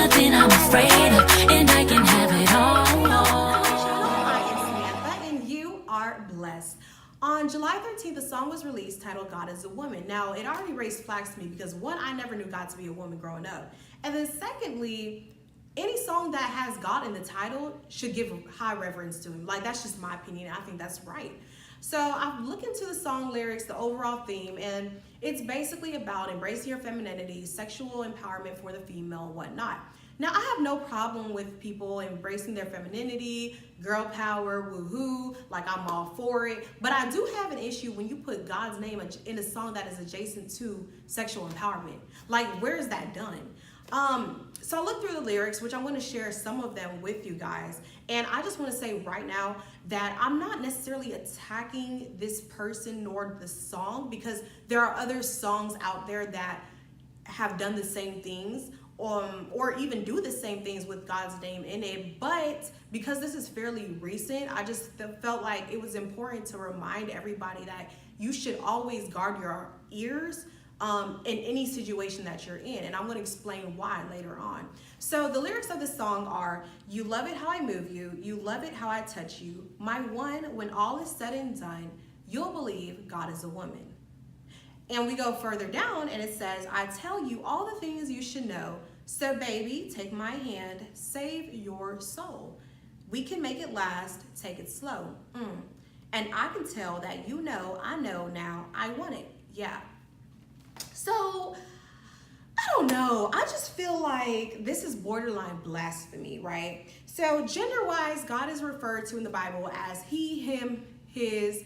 nothing I'm afraid of, and I can have it all. I am Samantha, and you are blessed. On July 13th, a song was released titled God is a Woman. Now, it already raised flags to me because one, I never knew God to be a woman growing up. And then secondly, any song that has God in the title should give high reverence to him. Like, that's just my opinion. I think that's right. So I've looked into the song lyrics, the overall theme, and it's basically about embracing your femininity, sexual empowerment for the female, and whatnot. Now, I have no problem with people embracing their femininity, girl power, woohoo, like I'm all for it. But I do have an issue when you put God's name in a song that is adjacent to sexual empowerment. Like, where is that done? So I looked through the lyrics, which I'm going to share some of them with you guys. And I just want to say right now that I'm not necessarily attacking this person nor the song, because there are other songs out there that have done the same things, or even do the same things with God's name in it. But because this is fairly recent, I just felt like it was important to remind everybody that you should always guard your ears in any situation that you're in. And I'm going to explain why later on. So the lyrics of the song are, you love it how I move you, you love it how I touch you, my one, when all is said and done, you'll believe God is a woman. And we go further down and it says, I tell you all the things you should know. So baby, take my hand, save your soul. We can make it last, take it slow. And I can tell that you know, I know now, I want it. Yeah. So, I don't know. I just feel like this is borderline blasphemy, right? So gender-wise, God is referred to in the Bible as he, him, his,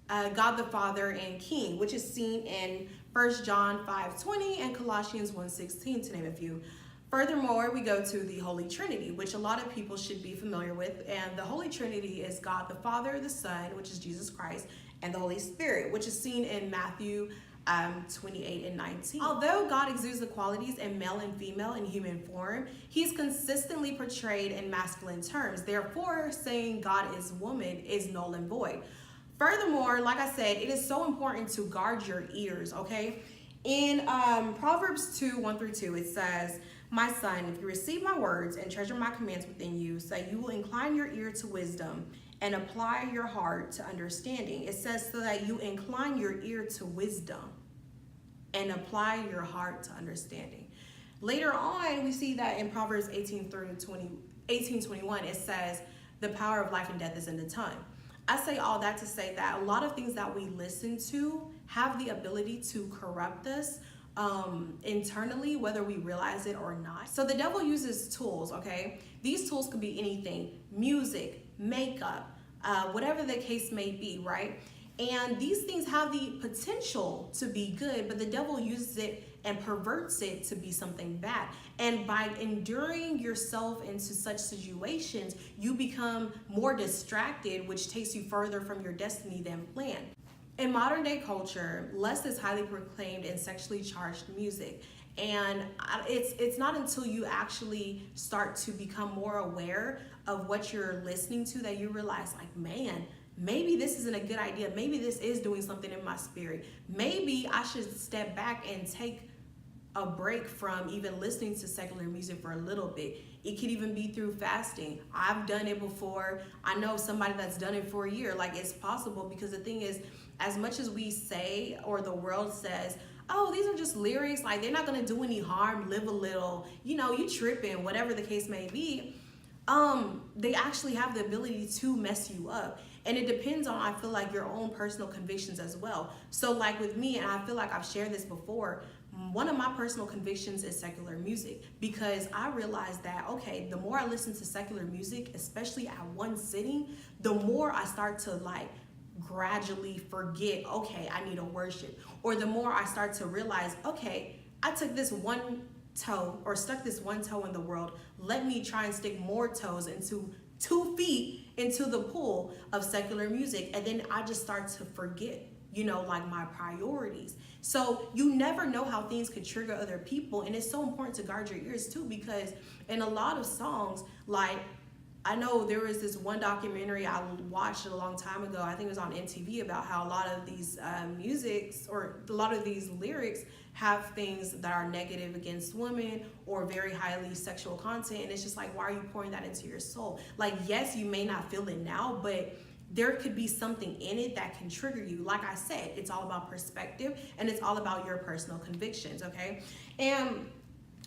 God the Father, and King, which is seen in 1 John 5:20 and Colossians 1:16, to name a few. Furthermore, we go to the Holy Trinity, which a lot of people should be familiar with. And the Holy Trinity is God the Father, the Son, which is Jesus Christ, and the Holy Spirit, which is seen in Matthew 28 and 19. Although God exudes the qualities in male and female in human form, he's consistently portrayed in masculine terms. Therefore, saying God is woman is null and void. Furthermore, like I said, it is so important to guard your ears, okay? In Proverbs 2:1-2, it says, my son, if you receive my words and treasure my commands within you, so you will incline your ear to wisdom and apply your heart to understanding. It says so that you incline your ear to wisdom and apply your heart to understanding. Later on, we see that in Proverbs 18:21, it says, the power of life and death is in the tongue. I say all that to say that a lot of things that we listen to have the ability to corrupt us internally, whether we realize it or not. So the devil uses tools, okay? These tools could be anything, music, makeup, whatever the case may be, right? And these things have the potential to be good, but the devil uses it and perverts it to be something bad. And by enduring yourself into such situations, you become more distracted, which takes you further from your destiny than planned. In modern day culture, lust is highly proclaimed in sexually charged music. And it's not until you actually start to become more aware of what you're listening to that you realize, like, man, maybe this isn't a good idea. Maybe this is doing something in my spirit. Maybe I should step back and take a break from even listening to secular music for a little bit. It could even be through fasting. I've done it before. I know somebody that's done it for a year. Like, it's possible, because the thing is, as much as we say, or the world says, oh, these are just lyrics, like they're not gonna do any harm, live a little, you know, you tripping, whatever the case may be, they actually have the ability to mess you up. And it depends on, I feel like, your own personal convictions as well. So like with me, and I feel like I've shared this before, one of my personal convictions is secular music, because I realized that, okay, the more I listen to secular music, especially at one sitting, the more I start to like gradually forget, okay, I need to worship. Or the more I start to realize, okay, I took this one toe or stuck this one toe in the world. Let me try and stick more toes into 2 feet into the pool of secular music. And then I just start to forget, you know, like my priorities. So you never know how things could trigger other people. And it's so important to guard your ears too, because in a lot of songs, like I know there was this one documentary I watched a long time ago. I think it was on MTV, about how a lot of these musics, or a lot of these lyrics, have things that are negative against women or very highly sexual content. And it's just like, why are you pouring that into your soul? Like, yes, you may not feel it now, but there could be something in it that can trigger you. Like I said, it's all about perspective, and it's all about your personal convictions, okay? And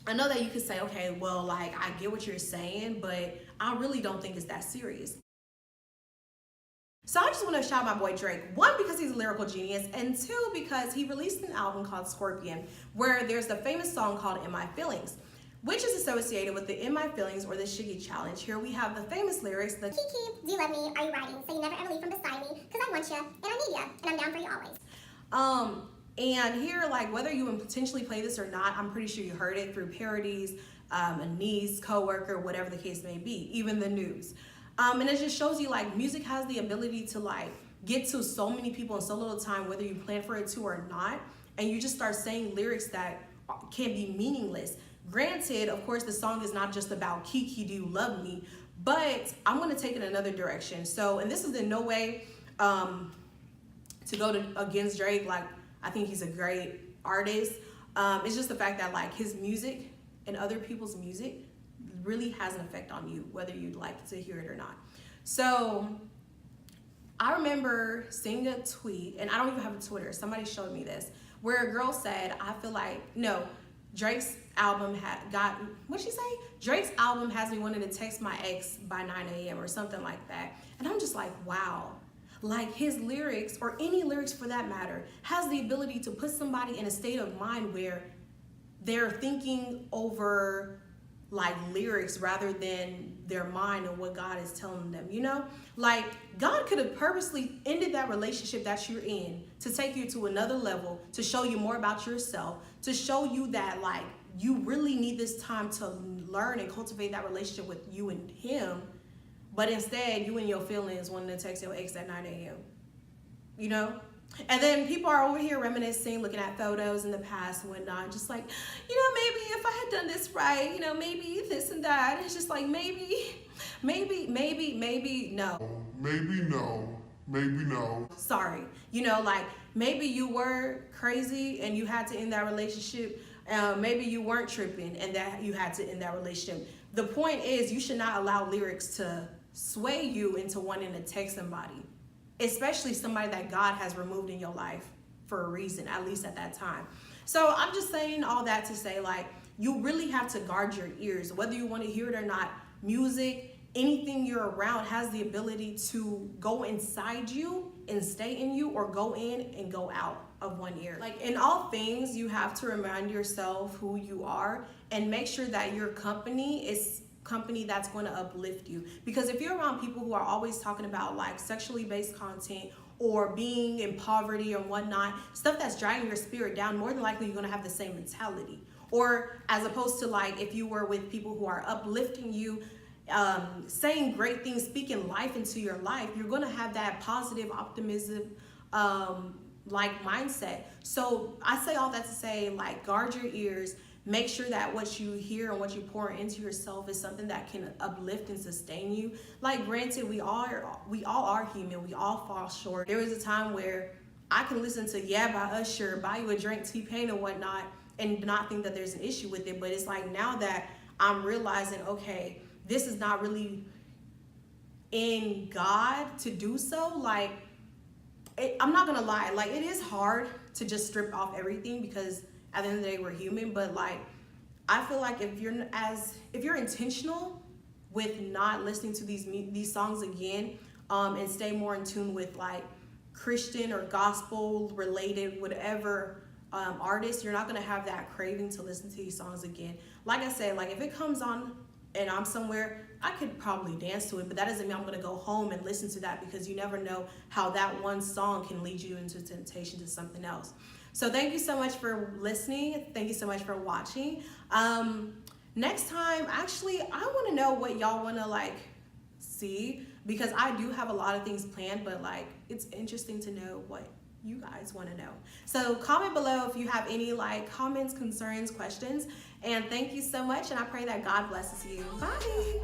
I know that you could say, okay, well, like, I get what you're saying, but I really don't think it's that serious. So I just want to shout out my boy Drake. One, because he's a lyrical genius, and two, because he released an album called Scorpion, where there's the famous song called In My Feelings, which is associated with the In My Feelings or the Shiggy Challenge. Here we have the famous lyrics, the Kiki, do you love me? Are you riding? So you never ever leave from beside me, because I want you, and I need you, and I'm down for you always. And here, like, whether you intentionally play this or not, I'm pretty sure you heard it through parodies, a niece, coworker, whatever the case may be, even the news. And it just shows you, like, music has the ability to, like, get to so many people in so little time, whether you plan for it to or not. And you just start saying lyrics that can be meaningless. Granted, of course, the song is not just about Kiki, do you love me? But I'm going to take it another direction. So, and this is in no way to go against Drake. Like, I think he's a great artist. It's just the fact that, like, his music and other people's music really has an effect on you, whether you'd like to hear it or not. So I remember seeing a tweet, and I don't even have a Twitter, somebody showed me this, where a girl said, I feel like, no, Drake's album what'd she say? Drake's album has me wanting to text my ex by 9 a.m. or something like that. And I'm just like, wow. Like, his lyrics, or any lyrics for that matter, has the ability to put somebody in a state of mind where they're thinking over, like, lyrics rather than their mind and what God is telling them, you know? Like, God could have purposely ended that relationship that you're in to take you to another level, to show you more about yourself, to show you that, like, you really need this time to learn and cultivate that relationship with you and him. But instead, you and your feelings wanting to text your ex at 9 a.m., you know? And then people are over here reminiscing, looking at photos in the past and whatnot, just like, you know, maybe if I had done this right, you know, maybe this and that. It's just like, maybe, no. Maybe no. Sorry. You know, like, maybe you were crazy and you had to end that relationship. Maybe you weren't tripping and that you had to end that relationship. The point is, you should not allow lyrics to sway you into wanting to text somebody, especially somebody that God has removed in your life for a reason, at least at that time. So I'm just saying all that to say, like, you really have to guard your ears, whether you want to hear it or not. Music, anything you're around has the ability to go inside you and stay in you, or go in and go out of one ear. Like, in all things, you have to remind yourself who you are and make sure that your company is company that's going to uplift you. Because if you're around people who are always talking about, like, sexually based content or being in poverty or whatnot, stuff that's dragging your spirit down, more than likely you're going to have the same mentality. Or as opposed to, like, if you were with people who are uplifting you, saying great things, speaking life into your life, you're going to have that positive optimism like mindset. So I say all that to say, like, guard your ears. Make sure that what you hear and what you pour into yourself is something that can uplift and sustain you. Like, granted, we all are human. We all fall short. There was a time where I can listen to Yeah by Usher, Buy You a Drink, T-Pain and whatnot, and not think that there's an issue with it. But it's like, now that I'm realizing, okay, this is not really in God to do so. Like, I'm not gonna lie, like, it is hard to just strip off everything, because at the end of the day, we're human. But, like, I feel like if you're intentional with not listening to these songs again, and stay more in tune with, like, Christian or gospel related whatever artists, you're not gonna have that craving to listen to these songs again. Like I said, like, if it comes on and I'm somewhere, I could probably dance to it, but that doesn't mean I'm gonna go home and listen to that, because you never know how that one song can lead you into temptation to something else. So thank you so much for listening. Thank you so much for watching. Next time, actually, I wanna know what y'all wanna, like, see, because I do have a lot of things planned, but, like, it's interesting to know what you guys want to know. So comment below if you have any, like, comments, concerns, questions, and thank you so much, and I pray that God blesses you. Bye.